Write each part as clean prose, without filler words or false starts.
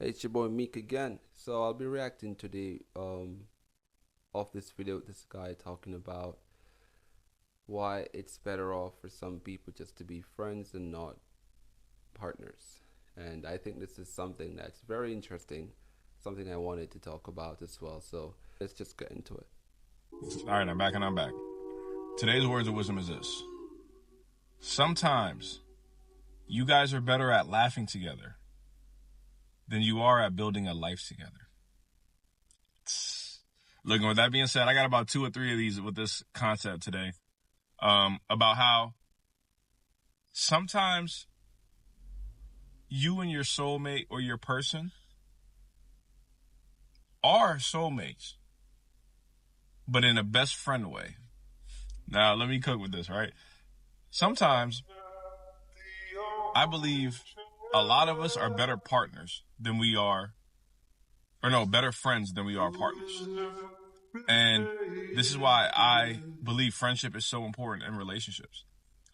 Hey, it's your boy Meek again. So I'll be reacting to the of this video with this guy talking about why it's better off for some people just to be friends and not partners. And I think this is something that's very interesting, something I wanted to talk about as well. So let's just get into it. All right, I'm back and I'm back. Today's words of wisdom is this. Sometimes you guys are better at laughing together than you are at building a life together. Look, with that being said, I got about 2 or 3 of these with this concept today. About how sometimes you and your soulmate or your person are soulmates, but in a best friend way. Now, let me cook with this, right? Sometimes I believe a lot of us are better partners than we are, or no, better friends than we are partners. And this is why I believe friendship is so important in relationships.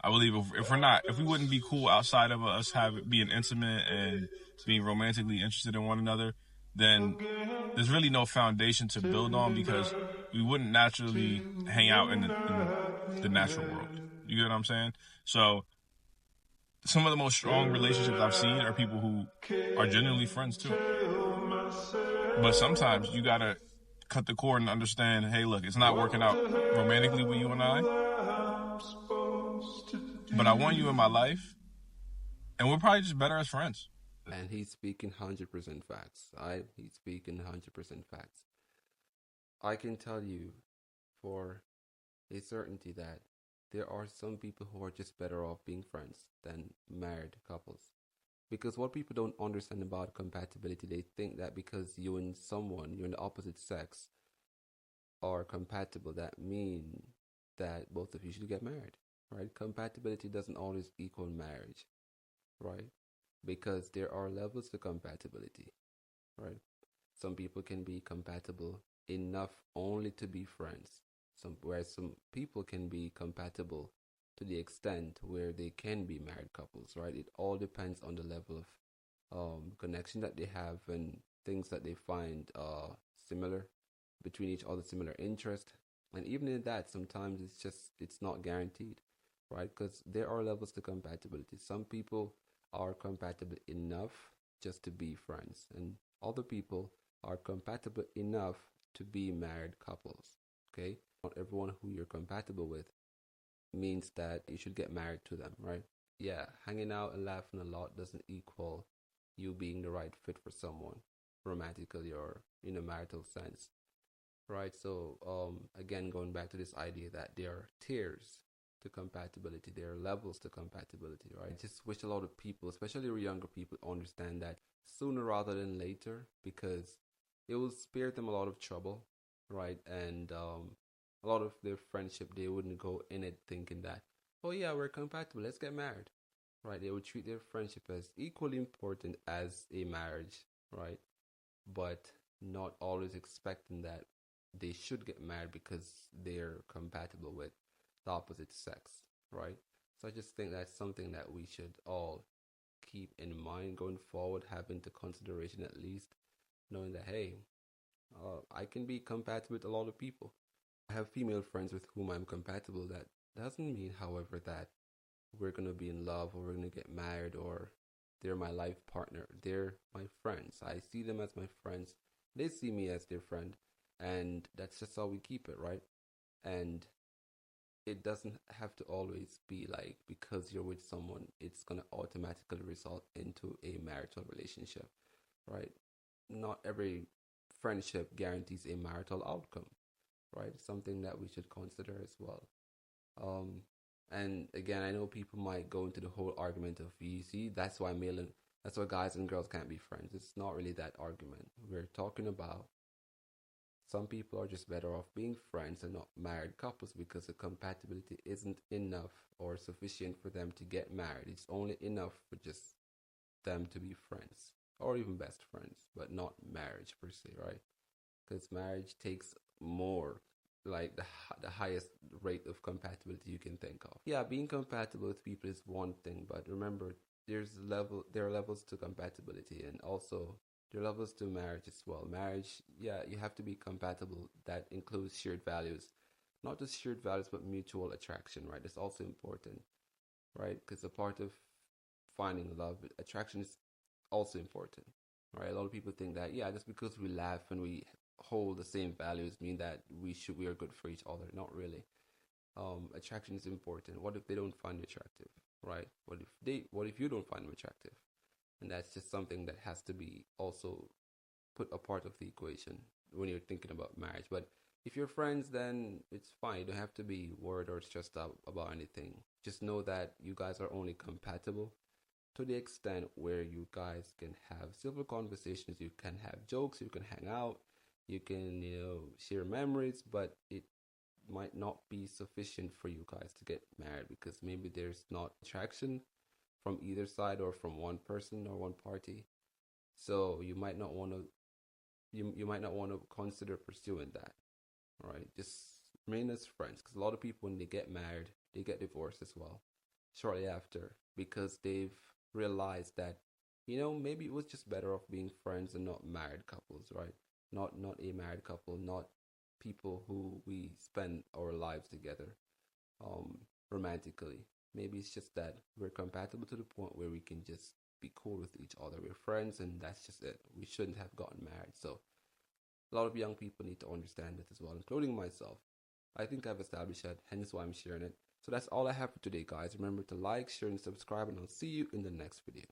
I believe if we wouldn't be cool outside of us being intimate and being romantically interested in one another, then there's really no foundation to build on because we wouldn't naturally hang out in the natural world. You get what I'm saying? So some of the most strong relationships I've seen are people who are genuinely friends too. But sometimes you gotta cut the cord and understand, hey, look, it's not working out romantically with you and I, but I want you in my life, and we're probably just better as friends. And he's speaking 100% facts. He's speaking 100% facts. I can tell you for a certainty that there are some people who are just better off being friends than married couples. Because what people don't understand about compatibility, they think that because you're in the opposite sex, are compatible, that mean that both of you should get married, right? Compatibility doesn't always equal marriage, right? Because there are levels to compatibility, right? Some people can be compatible enough only to be friends. Whereas some people can be compatible to the extent where they can be married couples, right? It all depends on the level of connection that they have and things that they find similar between each other, similar interest. And even in that, sometimes it's not guaranteed, right? Because there are levels to compatibility. Some people are compatible enough just to be friends, and other people are compatible enough to be married couples. Okay? Not everyone who you're compatible with means that you should get married to them, right? Yeah, hanging out and laughing a lot doesn't equal you being the right fit for someone romantically or in a marital sense, right? So, again, going back to this idea that there are tiers to compatibility, there are levels to compatibility, right? I just wish a lot of people, especially younger people, understand that sooner rather than later, because it will spare them a lot of trouble, right? And a lot of their friendship, they wouldn't go in it thinking that, oh yeah, we're compatible, let's get married, right? They would treat their friendship as equally important as a marriage, right? But not always expecting that they should get married because they're compatible with the opposite sex, right? So I just think that's something that we should all keep in mind going forward, have into consideration at least, knowing that, hey, I can be compatible with a lot of people. I have female friends with whom I'm compatible. That doesn't mean, however, that we're going to be in love or we're going to get married or they're my life partner. They're my friends. I see them as my friends. They see me as their friend. And that's just how we keep it, right? And it doesn't have to always be like because you're with someone, it's going to automatically result into a marital relationship, right? Not every friendship guarantees a marital outcome, right? Something that we should consider as well. Um, and again, I know people might go into the whole argument of you see, that's why guys and girls can't be friends. It's not really that argument. We're talking about some people are just better off being friends and not married couples because the compatibility isn't enough or sufficient for them to get married. It's only enough for just them to be friends or even best friends, but not marriage per se, right? Because marriage takes more, like the highest rate of compatibility you can think of. Yeah, being compatible with people is one thing, but remember, there are levels to compatibility, and also There are levels to marriage as well. Marriage, yeah, you have to be compatible. That includes shared values, not just shared values, but mutual attraction, right? It's also important, right? Because a part of finding love, attraction is also important, right? A lot of people think that, yeah, just because we laugh and we hold the same values mean that we are good for each other. Not really. Attraction is important. What if they don't find you attractive, right? What if you don't find them attractive? And that's just something that has to be also put a part of the equation when you're thinking about marriage. But if you're friends, then it's fine. You don't have to be worried or stressed out about anything. Just know that you guys are only compatible to the extent where you guys can have civil conversations, you can have jokes, you can hang out, you can, share memories, but it might not be sufficient for you guys to get married because maybe there's not attraction from either side or from one person or one party. So you might not want to consider pursuing that. Right? Just remain as friends because a lot of people when they get married, they get divorced as well shortly after because they've realized that maybe it was just better off being friends and not married couples, right? Not a married couple, not people who we spend our lives together romantically. Maybe it's just that we're compatible to the point where we can just be cool with each other. We're friends, and that's just it. We shouldn't have gotten married. So, a lot of young people need to understand it as well, including myself. I think I've established that, hence why I'm sharing it. So, that's all I have for today, guys. Remember to like, share, and subscribe, and I'll see you in the next video.